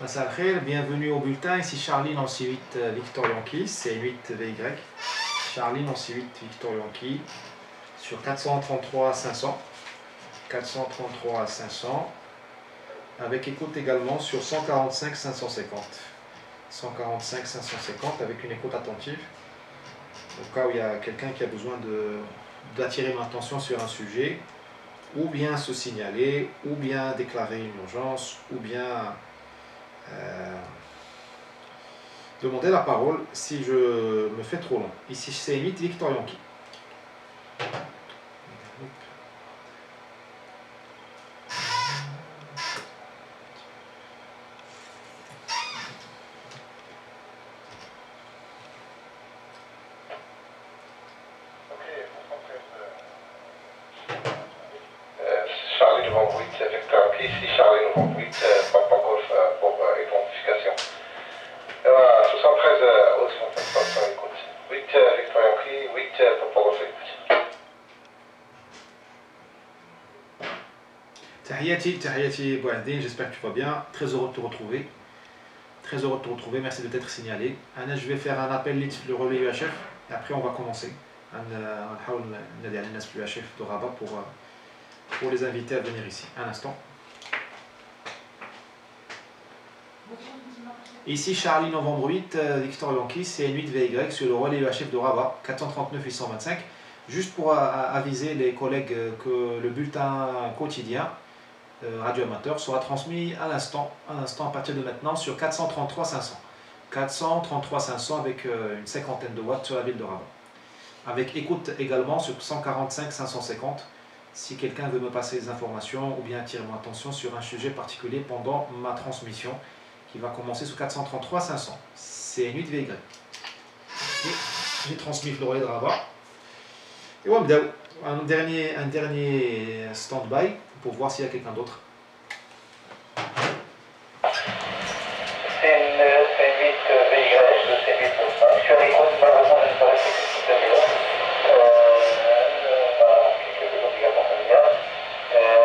Massa al-Khair, bienvenue au bulletin. Ici Charlie, Nancy 8, Victor Yankee, c'est 8 VY. Charlie, Nancy 8, Victor Yankee, sur 433 à 500. 433 à 500. Avec écoute également sur 145 550. 145 550 avec une écoute attentive. Au cas où il y a quelqu'un qui a besoin d'attirer ma attention sur un sujet, ou bien se signaler, ou bien déclarer une urgence, ou bien demander la parole si je me fais trop long. Ici c'est 8 Victor Yankee. Charlie Novembre 8, Victor Yankee, ici Charlie Novembre 8, Papa Golf pour identification. 73 sur écoute. 8 Victor Yankee, 8 Papa Golf écoute. Tahiyati Bouahdine, j'espère que tu vas bien. Très heureux de te retrouver. Très heureux de te retrouver, merci de t'être signalé. Anna, je vais faire un appel le relais UHF et après on va commencer. On a des UHF de Rabat pour les inviter à venir ici. Un instant. Ici Charlie Novembre 8, Victor Yankee, c'est 8 VY sur le relais UHF de Rabat, 439 825. Juste pour aviser les collègues que le bulletin quotidien radio amateur sera transmis à l'instant à partir de maintenant sur 433 500. 433 500 avec une cinquantaine de watts sur la ville de Rabat. Avec écoute également sur 145 550 si quelqu'un veut me passer des informations ou bien attirer mon attention sur un sujet particulier pendant ma transmission qui va commencer sur 433 500. C'est une 8 VY. J'ai transmis le relais de Rabat. Et on va un dernier stand-by pour voir s'il y a quelqu'un d'autre. C'est 8 VY, c'est 8 sur écoute, malheureusement, je ne sais pas si c'est tout à fait là. Quelques secondes également familiales.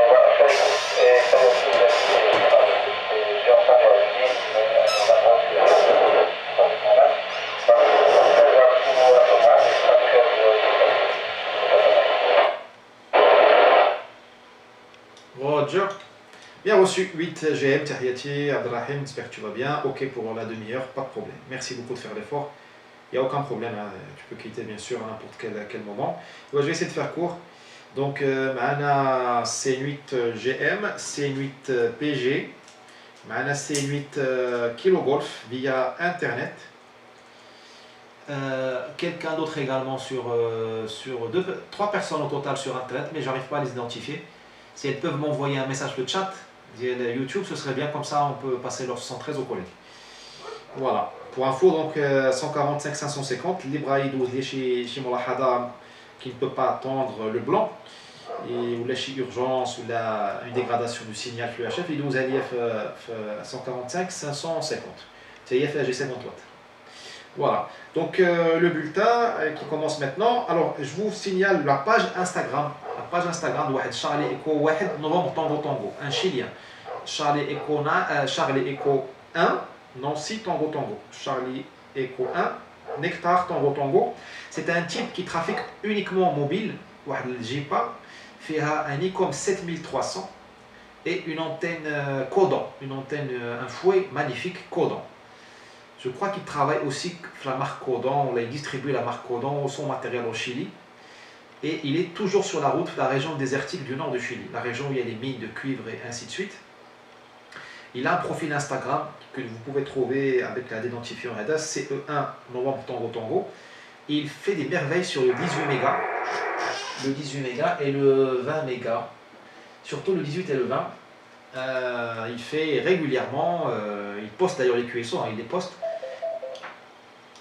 Voilà, sur écoute, et ça aussi, j'ai enfin réussi, mais on va voir si ça va quand même. Roger. Bien reçu, 8 GM, Tahiyati, Abdelrahim, j'espère que tu vas bien. Ok pour la demi-heure, pas de problème. Merci beaucoup de faire l'effort. Il n'y a aucun problème, hein. Tu peux quitter bien sûr à n'importe quel moment. Ouais, je vais essayer de faire court. Donc, معنا C8 GM, C8 PG, معنا C8 Kilo Golf via Internet. Quelqu'un d'autre également sur 3 personnes au total sur Internet, mais j'arrive pas à les identifier. Si elles peuvent m'envoyer un message de chat via YouTube, ce serait bien, comme ça on peut passer leur 113 aux collègues. Voilà. Pour info, donc 145 550, l'Ibrahim 12 chez Molahada qui ne peut pas attendre le blanc, ou la urgence ou une dégradation du signal FluHF, il nous a dit 145 550. C'est G50 watts. Voilà, donc le bulletin qui commence maintenant. Alors je vous signale la page Instagram de Charlie Echo 1 Novembre Tango Tango, un Chilien. Charlie Echo 1 Nancy Tango Tango, Charlie Echo 1 Nectar Tango Tango. C'est un type qui trafique uniquement en mobile, le Jipa, fait un ICOM 7300 et une antenne Codan, un fouet magnifique Codan. Je crois qu'il travaille aussi avec la marque Codan, on a distribué la marque Codan, son matériel au Chili. Et il est toujours sur la route de la région désertique du nord du Chili, la région où il y a les mines de cuivre et ainsi de suite. Il a un profil Instagram que vous pouvez trouver avec l'identifiant CE1 Novembre Tango Tango. Il fait des merveilles sur le 18 mégas, et le 20 mégas, surtout le 18 et le 20. Il fait régulièrement, il poste d'ailleurs les QSO, il les poste.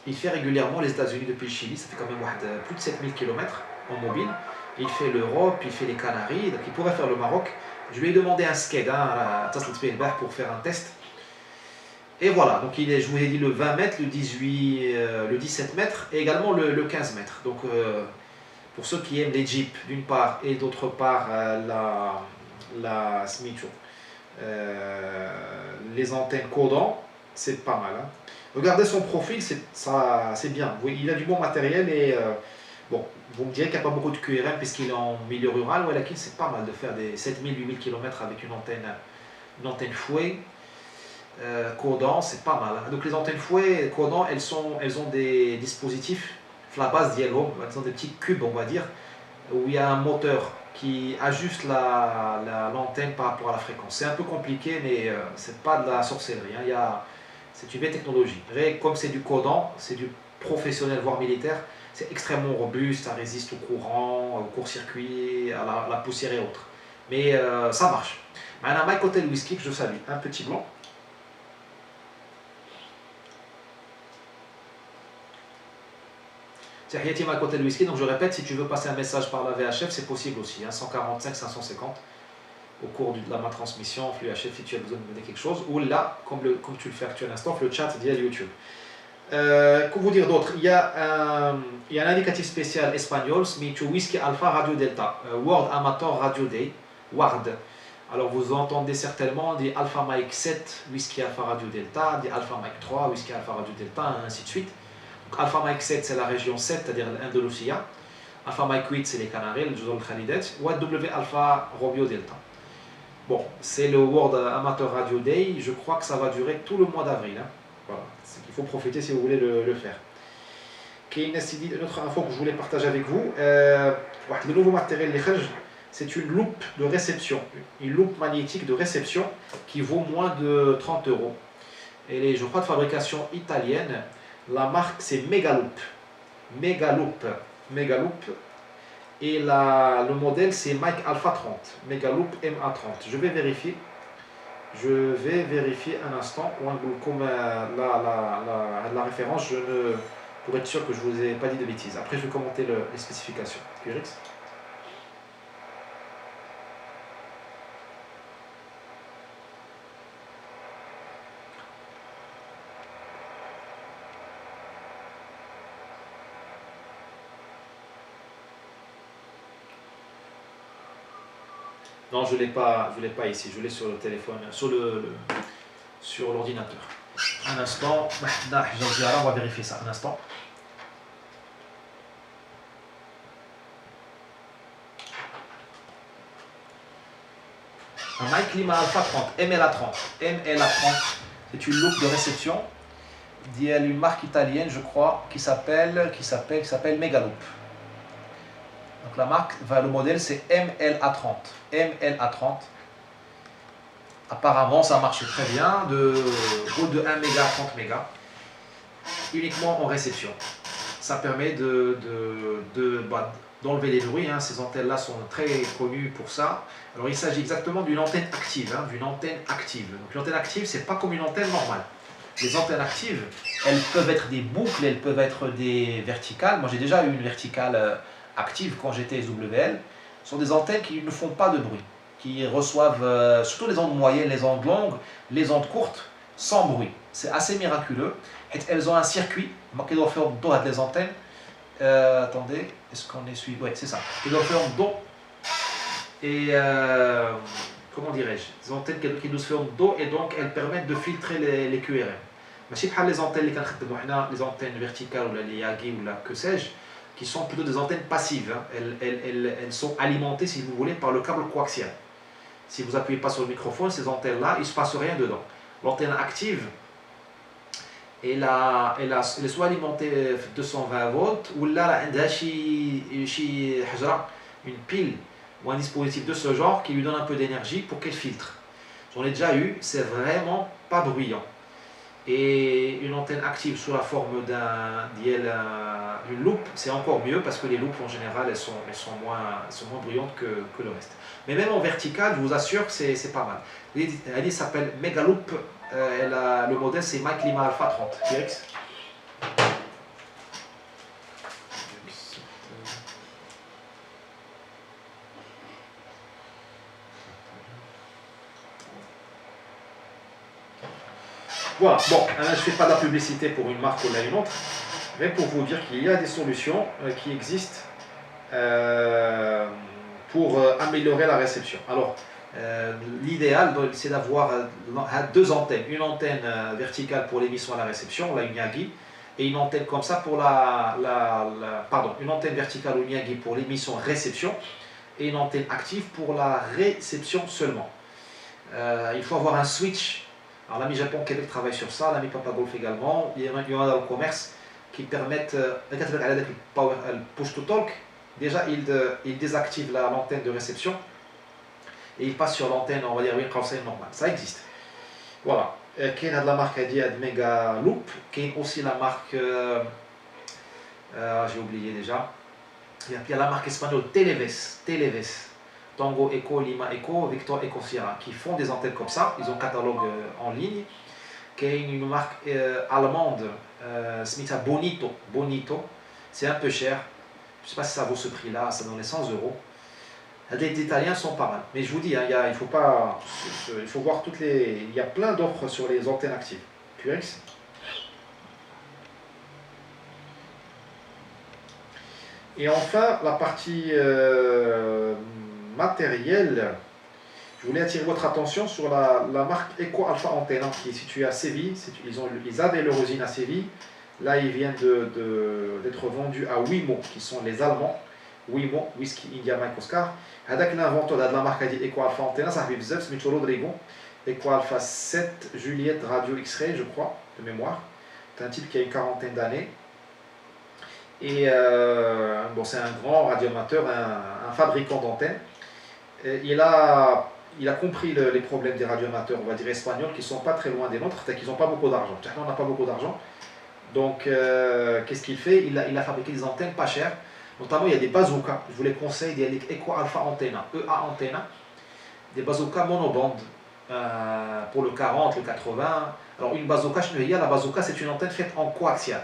Il fait régulièrement les États-Unis depuis le Chili, ça fait quand même plus de 7000 km en mobile. Il fait l'Europe, il fait les Canaries, donc il pourrait faire le Maroc. Je lui ai demandé un sked pour faire un test. Et voilà, donc je vous ai dit le 20 mètres, le 17 mètres et également le 15 mètres. Donc pour ceux qui aiment les Jeeps d'une part et d'autre part les antennes codant, c'est pas mal. Hein. Regardez son profil, c'est bien. Oui, il a du bon matériel et bon, vous me direz qu'il n'y a pas beaucoup de QRM puisqu'il est en milieu rural, ouais, c'est pas mal de faire des 7000-8000 km avec une antenne fouet. Codant, c'est pas mal. Hein. Donc les antennes fouet codant, elles ont des dispositifs, la base d'Yellow, elles ont des petits cubes, on va dire, où il y a un moteur qui ajuste l'antenne par rapport à la fréquence. C'est un peu compliqué, mais c'est pas de la sorcellerie. Hein. C'est une belle technologie. Comme c'est du codant, c'est du professionnel, voire militaire, c'est extrêmement robuste, ça résiste au courant, au court-circuit, à la poussière et autres. Mais ça marche. Maintenant, Mike Hotel Whisky, que je salue, un petit blanc. C'est Hayati Mike Hotel Whisky, donc je répète, si tu veux passer un message par la VHF, c'est possible aussi, hein, 145 550 au cours de ma transmission, flux HF, si tu as besoin de me donner quelque chose, ou là, comme tu le fais actuellement à l'instant, le chat via YouTube. Que vous dire d'autre, il y a un indicatif spécial espagnol, Smichu Whisky Alpha Radio Delta, World Amateur Radio Day, WARD. Alors vous entendez certainement des Alpha Mike 7, Whisky Alpha Radio Delta, des Alpha Mike 3, Whisky Alpha Radio Delta, et ainsi de suite. Donc, Alpha Mike 7 c'est la région 7, c'est-à-dire l'Andalusia. Alpha Mike 8 c'est les Canaries, le Jazol Khalidet, ou W Alpha Romeo Delta. Bon, c'est le World Amateur Radio Day, je crois que ça va durer tout le mois d'avril. Hein. Voilà, il faut profiter si vous voulez le faire. Une autre info que je voulais partager avec vous, le nouveau matériel, c'est une loupe de réception, une loupe magnétique de réception qui vaut moins de 30 €. Elle est, je crois, de fabrication italienne. La marque c'est Megaloop. Megaloop. Et le modèle c'est Mike Alpha 30. Megaloop MA30. Je vais vérifier un instant. Comme la référence, pour être sûr que je ne vous ai pas dit de bêtises. Après je vais commenter les spécifications. QRX. Non, je l'ai pas ici, je l'ai sur le téléphone, sur l'ordinateur. Un instant, on va vérifier ça, un instant. Un Mike Lima Alpha 30, MLA30. MLA30, c'est une loupe de réception. Il y a une marque italienne, je crois, qui s'appelle Megaloop. Donc la marque, le modèle c'est MLA30. MLA30. Apparemment ça marche très bien, de 1 méga à 30 mégas, uniquement en réception. Ça permet d'enlever les bruits, hein. Ces antennes-là sont très connues pour ça. Alors il s'agit exactement d'une antenne active, hein, Donc une antenne active, c'est pas comme une antenne normale. Les antennes actives, elles peuvent être des boucles, elles peuvent être des verticales. Moi j'ai déjà eu une verticale active quand j'étais SWL. Ce sont des antennes qui ne font pas de bruit, qui reçoivent surtout les ondes moyennes, les ondes longues, les ondes courtes, sans bruit. C'est assez miraculeux. Elles ont un circuit, qui doit faire dos à des antennes. Attendez, est-ce qu'on est suivi? Oui, c'est ça. Ils doivent faire dos. Et comment dirais-je? Des antennes qui nous font dos et donc elles permettent de filtrer les QRM. Mais pas les antennes, les antennes verticales ou les Yagi ou la que sais-je, qui sont plutôt des antennes passives. Hein. Elles sont alimentées, si vous voulez, par le câble coaxial. Si vous n'appuyez pas sur le microphone, ces antennes-là, il ne se passe rien dedans. L'antenne active, elle est soit alimentée 220 volts, ou là, elle a une pile ou un dispositif de ce genre qui lui donne un peu d'énergie pour qu'elle filtre. J'en ai déjà eu, c'est vraiment pas bruyant. Et une antenne active sous la forme d'une loupe, c'est encore mieux parce que les loupes en général elles sont moins bruyantes que le reste. Mais même en vertical, je vous assure que c'est pas mal. Elle s'appelle Megaloop, le modèle c'est Mike Lima Alpha 30. Direct. Voilà, bon, je ne fais pas de la publicité pour une marque ou une autre, mais pour vous dire qu'il y a des solutions qui existent pour améliorer la réception. Alors, L'idéal, c'est d'avoir deux antennes. Une antenne verticale pour l'émission à la réception, la Miyagi, et une antenne comme ça pour pardon, une antenne verticale au Miyagi pour l'émission réception, et une antenne active pour la réception seulement. Il faut avoir un switch. Alors l'ami Japon Québec travaille sur ça, l'ami Papa Golf également. Il y en a dans le commerce qui permettent, le push to talk, déjà il désactive l'antenne de réception et il passe sur l'antenne, on va dire, normale. Ça existe. Voilà. Qui a de la marque Mega Loop, qui est aussi la marque, j'ai oublié déjà, il y a la marque espagnole Televes, Tango Eco, Lima Eco, Victor Eco Sierra, qui font des antennes comme ça. Ils ont un catalogue en ligne, qui est une marque allemande, Smita Bonito, c'est un peu cher. Je ne sais pas si ça vaut ce prix-là, ça donne les 100 euros. Les Italiens sont pas mal. Mais je vous dis, hein, il faut voir toutes les... Il y a plein d'offres sur les antennes actives. QX. Et enfin, la partie matérielle. Je voulais attirer votre attention sur la marque Eco Alpha Antenna qui est située à Séville. Ils avaient leur usine à Séville. Là, ils viennent d'être vendus à Wimo, qui sont les Allemands. Wimo, Whisky India Mike Oscar. Avec l'inventeur de la marque Eco Alpha Antenna, ça arrive Zeb Smith Rodrigo. Eco Alpha 7 Juliette Radio X-Ray, je crois, de mémoire. C'est un type qui a une quarantaine d'années. Et bon, c'est un grand radioamateur, un fabricant d'antennes. Il a compris les problèmes des radioamateurs, on va dire espagnols, qui ne sont pas très loin des nôtres, c'est-à-dire qu'ils n'ont pas beaucoup d'argent. On n'a pas beaucoup d'argent. Donc, qu'est-ce qu'il fait? Il a fabriqué des antennes pas chères. Notamment, il y a des bazookas. Je vous les conseille, il y a les Eco Alpha Antenna, EA Antenna, des bazookas monobandes pour le 40, le 80. Alors, une bazooka, la bazooka, c'est une antenne faite en coaxial.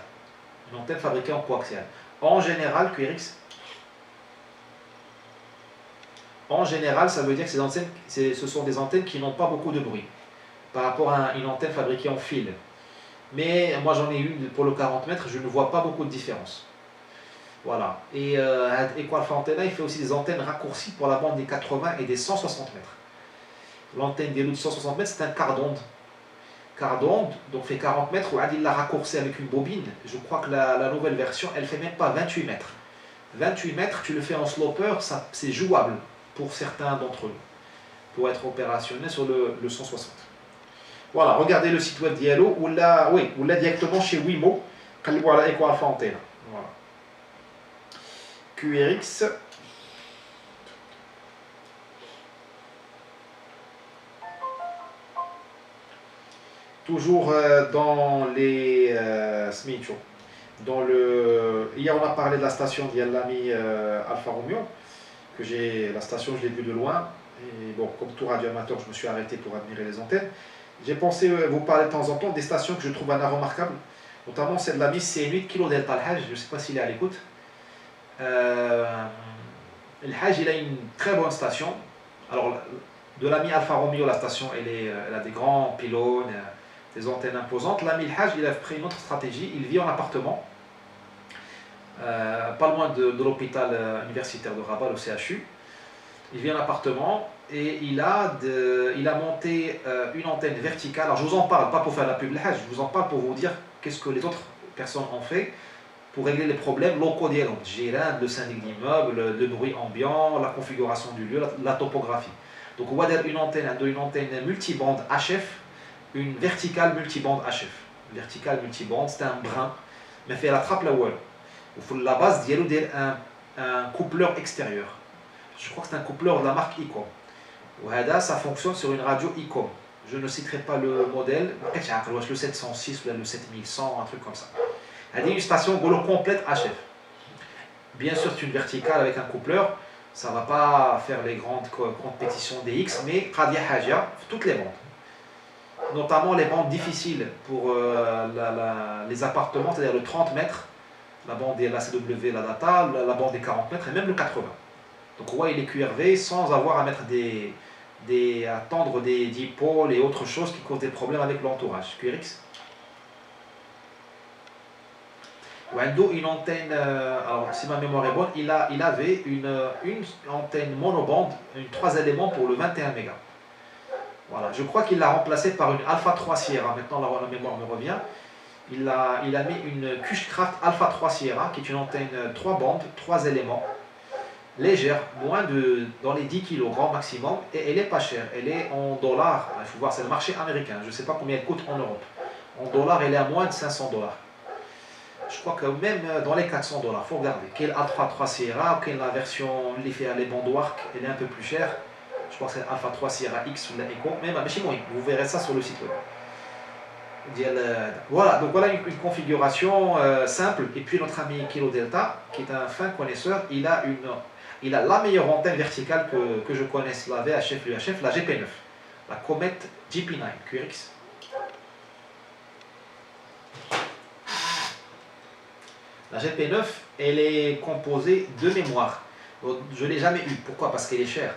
Une antenne fabriquée en coaxial. En général, QRX, en général, ça veut dire que ce sont des antennes qui n'ont pas beaucoup de bruit par rapport à une antenne fabriquée en fil. Mais moi, j'en ai une pour le 40 mètres, je ne vois pas beaucoup de différence. Voilà. Et Eco Alpha Antenna, il fait aussi des antennes raccourcies pour la bande des 80 et des 160 mètres. L'antenne des loups de 160 mètres, c'est un quart d'onde. Quart d'onde, donc fait 40 mètres, ou il l'a raccourci avec une bobine. Je crois que la nouvelle version, elle fait même pas 28 mètres. 28 mètres, tu le fais en sloper, c'est jouable pour certains d'entre eux, pour être opérationnel sur le 160. Voilà, regardez le site web d'Yellow, ou là directement chez Wimo, voilà Eco Alpha Antenna. Voilà. QRX. Toujours dans les Smicho. Hier on a parlé de la station d'Yalami Alfa Romeo, que la station je l'ai vue de loin, et bon, comme tout radioamateur, je me suis arrêté pour admirer les antennes. J'ai pensé vous parler de temps en temps des stations que je trouve remarquables, notamment celle de l'ami C8 Kilo Delta Al-Hajj, je ne sais pas s'il est à l'écoute. Al-Hajj, il a une très bonne station. Alors, de l'ami Alfa Romeo, la station, elle a des grands pylônes, des antennes imposantes. L'ami Al-Hajj, il a pris une autre stratégie, il vit en appartement, pas loin de l'hôpital universitaire de Rabat, le CHU. Il vit en appartement et il a monté une antenne verticale. Alors je vous en parle, pas pour faire la pub Al-Hajj, je vous en parle pour vous dire qu'est-ce que les autres personnes ont fait pour régler les problèmes locaux d'Iran, le syndic d'immeuble, le bruit ambiant, la configuration du lieu, la topographie. Donc on va dire une antenne multibande HF, une verticale multibande HF. Verticale multibande, c'est un brin, mais fait la trappe la wall. La base d'Yellow un coupleur extérieur. Je crois que c'est un coupleur de la marque ICOM. Ça fonctionne sur une radio ICOM. Je ne citerai pas le modèle, le 706 ou le 7100, un truc comme ça. Elle dit une station complète HF. Bien sûr, c'est une verticale avec un coupleur. Ça ne va pas faire les grandes compétitions DX, mais Qadia Haja, toutes les bandes. Notamment les bandes difficiles pour les appartements, c'est-à-dire le 30 mètres, la bande de la CW, la data, la bande des 40 mètres et même le 80. Donc ouais, il est QRV sans avoir à mettre à tendre des dipôles et autres choses qui causent des problèmes avec l'entourage. QRX. وعنده une antenne, alors si ma mémoire est bonne, il avait une antenne monobande, une 3 éléments pour le 21 mégas. Voilà, je crois qu'il l'a remplacé par une Alpha 3 Sierra, maintenant la mémoire me revient. Il a mis une Cushcraft Alpha 3 Sierra, qui est une antenne 3 bandes, 3 éléments, légère, dans les 10 kg grand maximum, et elle est pas chère, elle est en dollars, il faut voir, c'est le marché américain, je ne sais pas combien elle coûte en Europe. En dollars, elle est à moins de 500 dollars. Je crois que même dans les 400 dollars, il faut regarder. Quelle Alpha 3 Sierra, quelle la version, les bandes Wark, elle est un peu plus chère. Je crois que c'est Alpha 3 Sierra X ou la Eco, même chez moi, vous verrez ça sur le site web. Voilà, donc voilà une configuration simple. Et puis notre ami Kilo Delta, qui est un fin connaisseur, il a la meilleure antenne verticale que je connaisse, la VHF, l'UHF, la GP9, la Comet GP9 QRX. La GP9, elle est composée de mémoire. Je ne l'ai jamais eue. Pourquoi? Parce qu'elle est chère.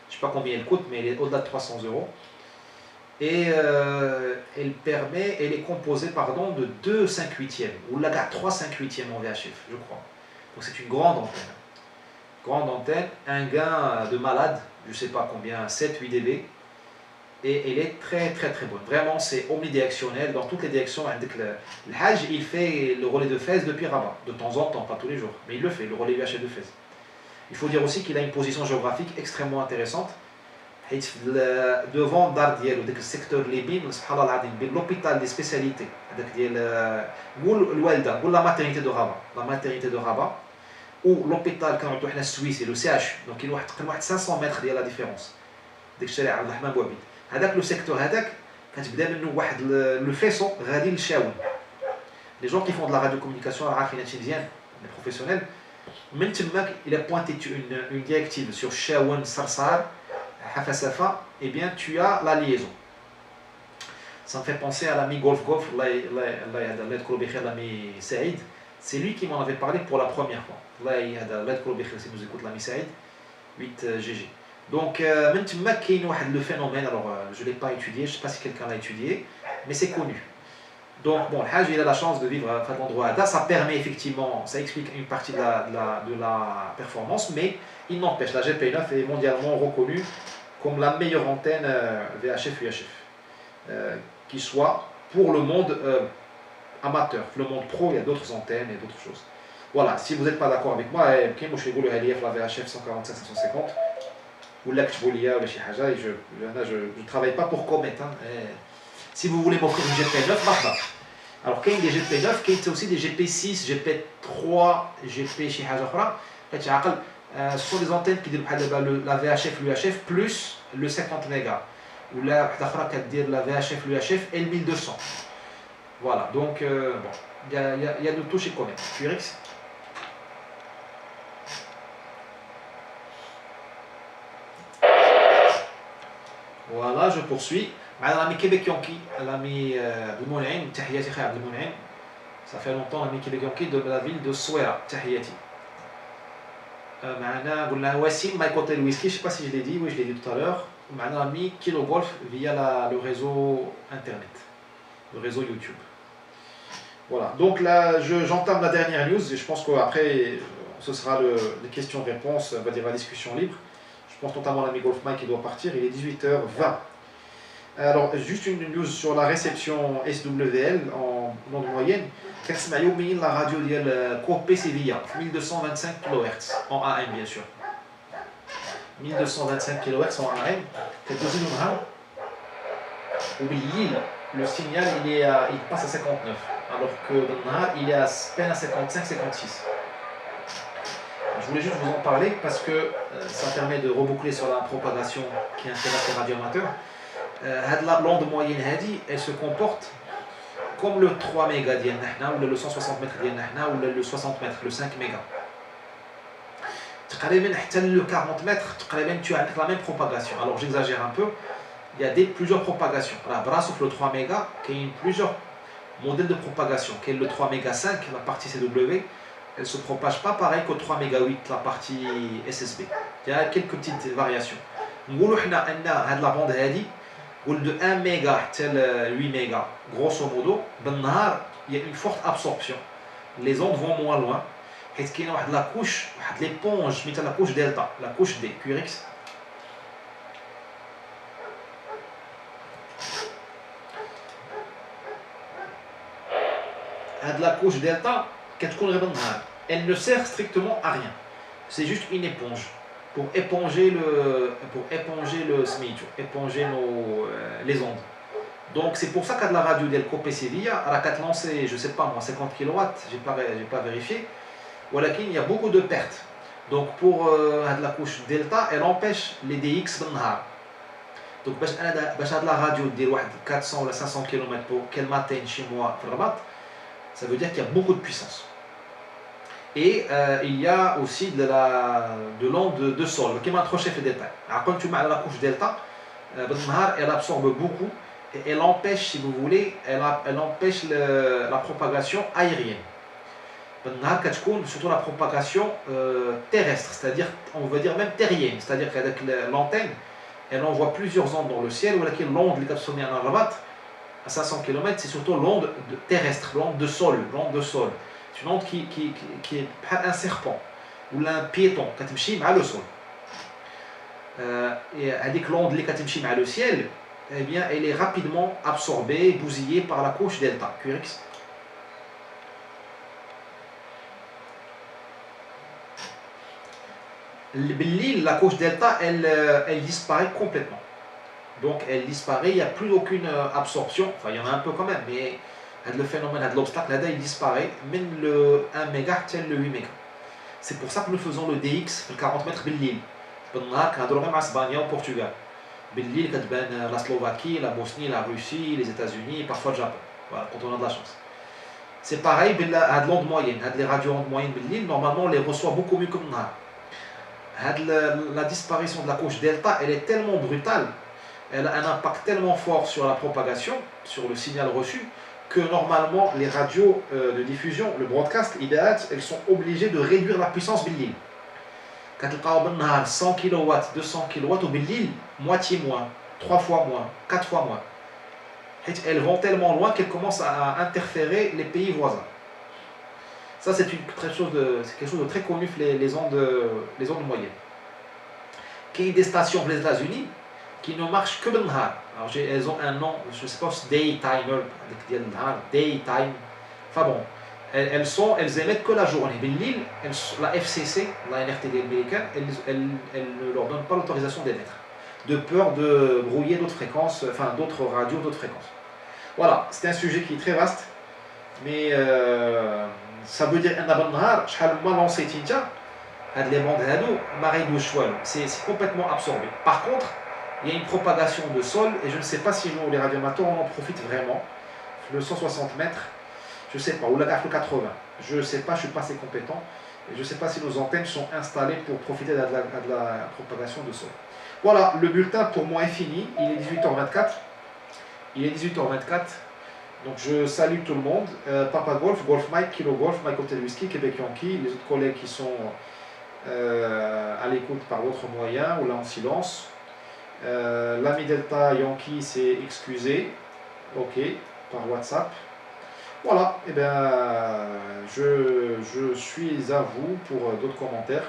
Je ne sais pas combien elle coûte, mais elle est au-delà de 300 euros. Et elle est composée de 2 5/8e, ou là, 3 5/8e en VHF, je crois. Donc c'est une grande antenne. Grande antenne, un gain de malade, je ne sais pas combien, 7-8 dB. Et elle est très très très bonne. Vraiment, c'est omnidirectionnel dans toutes les directions. Le Hajj, il fait le relais de Fès depuis Rabat, de temps en temps, pas tous les jours, mais il le fait, le relais UHF de Fès. Il faut dire aussi qu'il a une position géographique extrêmement intéressante. Devant Dardiel, le secteur Libye, l'hôpital des spécialités, la maternité de Rabat, ou l'hôpital suisse, le CH, donc il y a 500 mètres de la différence. هذاك لو سيكتور هذاك كتبدا منه واحد لو فيسو غادي للشاون. لي جون كي فون دو لا راديو كومونيكاسيون عارفين هادشي مزيان، لي بروفيسيونيل. من تماك الى بوينتي une directive sur شاون صرصار حفصفه، et bien tu as la liaison. Ça me fait penser à l'ami Golf الله يذكره بخير l'ami Saïd. C'est lui qui m'en avait parlé pour la première fois. الله يذكره بخير si nous écoute l'ami Saïd 8GG. Donc, même si le phénomène, alors je ne l'ai pas étudié, je ne sais pas si quelqu'un l'a étudié, mais c'est connu. Donc, bon, le Hajj, il a la chance de vivre à cet endroit-là. Ça permet effectivement, ça explique une partie de la performance, mais il n'empêche, la GP9 est mondialement reconnue comme la meilleure antenne VHF-UHF qui soit pour le monde amateur. Le monde pro, il y a d'autres antennes et d'autres choses. Voilà, si vous n'êtes pas d'accord avec moi, la VHF 145-550. Ou l'Akchboulia ou je ne travaille pas pour Comet. Si vous voulez m'offrir une GP9, marche. Alors, il y a des GP9, il y a aussi des GP6, GP3, GP chez Haja. Ce sont des antennes qui disent la VHF, l'UHF plus le 50 mégas. Ou là, la VHF, l'UHF et le 1200. Voilà, donc, bon, il y a de tout chez Comet. QRX. Voilà, je poursuis. L'ami Québec Yankee, l'ami Abdelmounaïm, Tahiyati Khair Abdelmounaïm. Ça fait longtemps, l'ami Québec Yankee de la ville de Souera, Tahiyati. معنا Wassim, My Hotel Whisky, je ne sais pas si je l'ai dit, oui je l'ai dit tout à l'heure. L'ami Kilo Golf via le réseau internet, le réseau YouTube. Voilà, donc là j'entame la dernière news et je pense qu'après ce sera les questions-réponses, on va dire la discussion libre. Je pense notamment à l'ami Golf Mike qui doit partir, il est 18h20. Alors, juste une news sur la réception SWL en onde moyenne. كنسمعوا la radio ديال كوبي سيفيا 1225 kHz en AM bien sûr. 1225 kHz en AM. كتدوزي النهار وبالليل le signal il passe à 59 alors que dans le nahar il est à peine à 55-56. Je voulais juste vous en parler parce que ça permet de reboucler sur la propagation qui intéresse les radioamateurs. L'onde moyenne, elle se comporte comme le 3 mégas ou le 160 mètres ou le 60 mètres, le 5 mégas. Le 40 mètres, tu as la même propagation. Alors j'exagère un peu, il y a plusieurs propagations. Sauf le 3 mégas, il y a plusieurs modèles de propagation. Qui est le 3 mégas 5, la partie CW. Elle ne se propage pas pareil qu'au 3 mégas 8, la partie SSB. Il y a quelques petites variations. Nous avons la bande de 1 méga à 8 mégas, grosso modo, il y a une forte absorption. les ondes vont moins loin. حيت كاينه واحد لا couche, واحد l'éponge سميتها la couche delta, la couche D, QRX. La couche delta, elle ne sert strictement à rien. C'est juste une éponge pour éponger les ondes. Donc c'est pour ça qu'à la radio del Copé Sevilla, elle a lancé, je sais pas moi, 50 kW, j'ai pas vérifié. Voilà qu'il y a beaucoup de pertes. Donc pour la couche delta, elle empêche les DX de nahar. Donc la radio de 400 ou 500 km pour qu'elle m'atteigne chez moi, ça veut dire qu'il y a beaucoup de puissance. Et il y a aussi de l'onde de sol, qui m'a trop chef de détail. Alors, quand tu mets la couche delta, elle absorbe beaucoup et elle empêche, si vous voulez, elle empêche la propagation aérienne. Surtout la propagation terrestre, c'est-à-dire, on va dire même terrienne, c'est-à-dire qu'avec l'antenne, elle envoie plusieurs ondes dans le ciel, ou laquelle l'onde à 500 km, c'est surtout l'onde terrestre, l'onde de sol, c'est une onde qui est un serpent ou un piéton qui est le sol. Et avec l'onde qui est le ciel, eh bien, elle est rapidement absorbée, bousillée par la couche delta, QRX. La couche delta, elle disparaît complètement. Donc elle disparaît, il n'y a plus aucune absorption, enfin il y en a un peu quand même, mais le phénomène de l'obstacle, il disparaît, même le 1 méga tel le 8 méga. C'est pour ça que nous faisons le DX, le 40 mètres بالليل. بالنهار كنهضروا même à Espagne au Portugal. بالليل كتبان la Slovaquie, la Bosnie, la Russie, les États-Unis, parfois le Japon. Voilà, quand on a de la chance. C'est pareil, à l'onde moyenne, les radios ondes moyennes بالليل, normalement on les reçoit beaucoup mieux que بالنهار. La disparition de la couche delta, elle est tellement brutale, elle a un impact tellement fort sur la propagation, sur le signal reçu, que normalement les radios de diffusion, le broadcast, elles sont obligées de réduire la puissance بالليل. Quand on a 100 kW, 200 kW, au بالليل, moitié moins, 3 fois moins, 4 fois moins. Elles vont tellement loin qu'elles commencent à interférer les pays voisins. Ça, c'est quelque chose de très connu, les ondes moyennes. Il y a des stations aux États-Unis qui ne marchent que le nahar. Alors elles ont un nom, je ne sais pas si c'est daytimer, daytime. Enfin bon, elles émettent que la journée. بالليل, la FCC, la NRTD américaine, elle ne leur donne pas l'autorisation d'émettre, de peur de brouiller d'autres fréquences, enfin d'autres radios, d'autres fréquences. Voilà, c'est un sujet qui est très vaste, mais ça veut dire c'est complètement absorbé. Par contre, il y a une propagation de sol, et je ne sais pas si nous, les radioamateurs, on en profite vraiment. Le 160 mètres, je ne sais pas, ou la 80, je ne sais pas, je ne suis pas assez compétent, et je ne sais pas si nos antennes sont installées pour profiter de la propagation de sol. Voilà, le bulletin pour moi est fini, il est 18h24. Il est 18h24, donc je salue tout le monde. Papa Golf, Golf Mike, Kilo Golf, Mike Hotel Whisky, Québec Yankee, les autres collègues qui sont à l'écoute par d'autres moyens ou là en silence. L'ami Delta Yankee s'est excusé, ok, par WhatsApp. Voilà, et bien je suis à vous pour d'autres commentaires.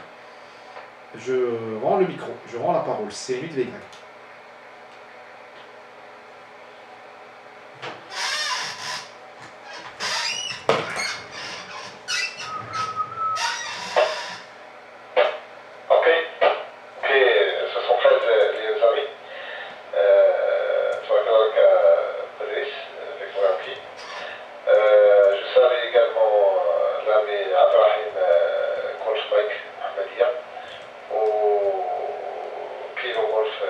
Je rends le micro, je rends la parole, c'est Nuit Vegan. Golf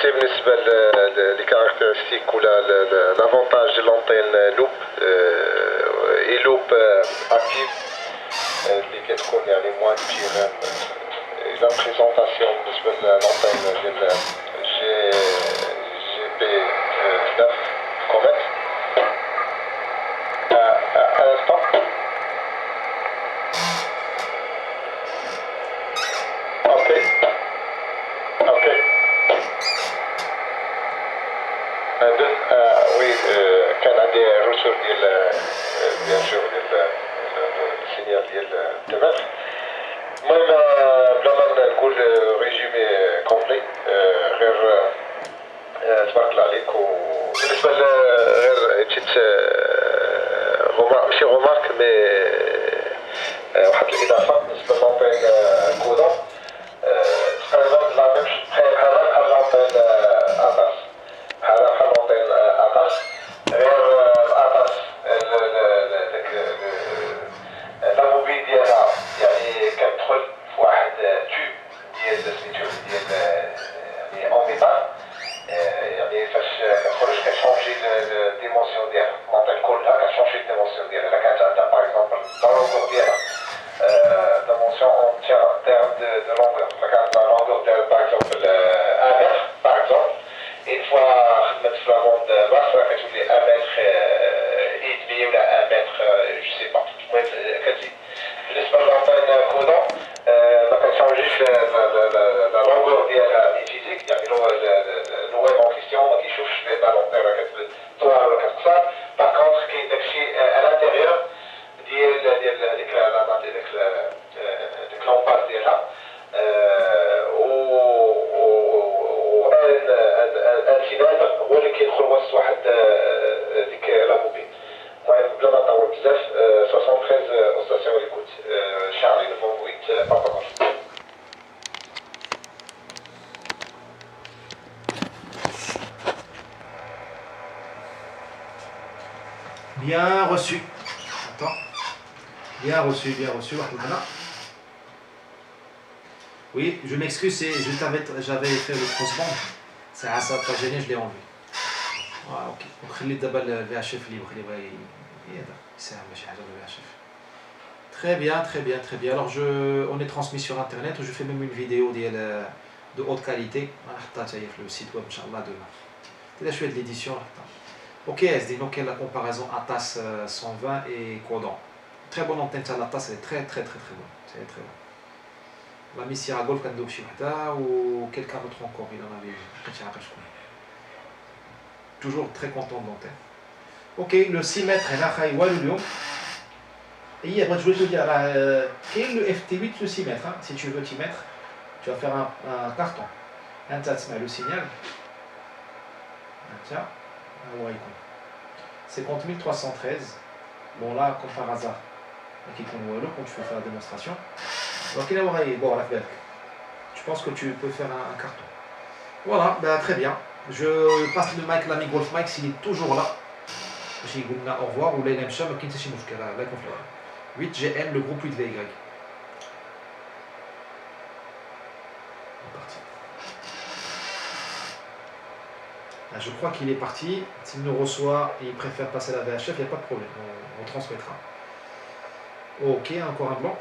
c'est بالنسبة les caractéristiques ou l'avantage de l'antenne loop et loop active اللي كتكون يعني moins كتير la présentation بالنسبة للantenne ديال GP9 Comet à l'instant. Ok. Ok. Oui, كان عندي رسول ديال بيان سور ديال السينيال ديال التماس. المهم بلا ما نقول ريزومي كومبلي غير تبارك الله عليك وبالنسبة غير بتيت ماشي رومارك مي واحد الإضافة بالنسبة للونتين كودون تقريبا لا ميم بحال لونتين أطاس بحال لونتين أطاس غير الأطاس داك لابوبي ديالها يعني كتدخل في واحد توب ديال سميتو ديال يعني أون ميتال يعني فاش كتخرج كتشونجي الديمونسيون ديالها لونتين كلها كتشونجي الديمونسيون ديالها الا كانت عندها باغ اكزومبل لا لونغور ديالها dimension entière en termes de longueur. La longueur de, par exemple, 1 mètre, par exemple. Une fois, mettre la ronde basse, là, quand tu dis 1 mètre et demi ou 1 mètre, je sais pas. Ouais, quand tu dis. L'espace d'antenne codant, quand tu changes la longueur de physique, il y a le web en question, qui chauffe les ballons, toi, par contre, qui est à l'intérieur, ديك لومباد ديالها و ان سيناتر هو اللي كيدخل وسط واحد ديك لابوبين. المهم بلا ما نطول بزاف 73 au station d'écoute Charlie 98 Papa. Bien reçu. Attends. Bien reçu, voilà. Oui, je m'excuse, j'avais fait le crossband. C'est à ça, pas gêné, je l'ai enlevé. Ah, ok. Donc, je vais d'abord le VHF libre. C'est un VHF. Très bien. Alors, on est transmis sur internet. Je fais même une vidéo de haute qualité. On a le site web, Inch'Allah, demain. C'est la chouette de l'édition. Ok, donc la comparaison Atas 120 et Codon. Très bonne antenne à l'Atas, elle est très bonne. C'est très bon. La mise à Golf quand ou quelqu'un d'autre encore, il en avait eu. Toujours très content de l'antenne. Ok, le 6 mètres, il y a et après, je vais te dire, quel est le FT8, le 6 mètres, hein, si tu veux t'y mettre, tu vas faire un carton. Un tas le signal. Tiens. C'est 50313. Bon là, comme par hasard, quand tu fais faire la démonstration. Donc il a bon, je pense que tu peux faire un carton. Voilà, ben, très bien. Je passe le mic, l'ami Golf Mike, s'il est toujours là. J'ai dit au revoir, ou l'Ainem Cham, qui est 8GN, le groupe 8VY. Je crois qu'il est parti. S'il nous reçoit et il préfère passer la VHF, il n'y a pas de problème. On transmettra. Ok, encore un blanc.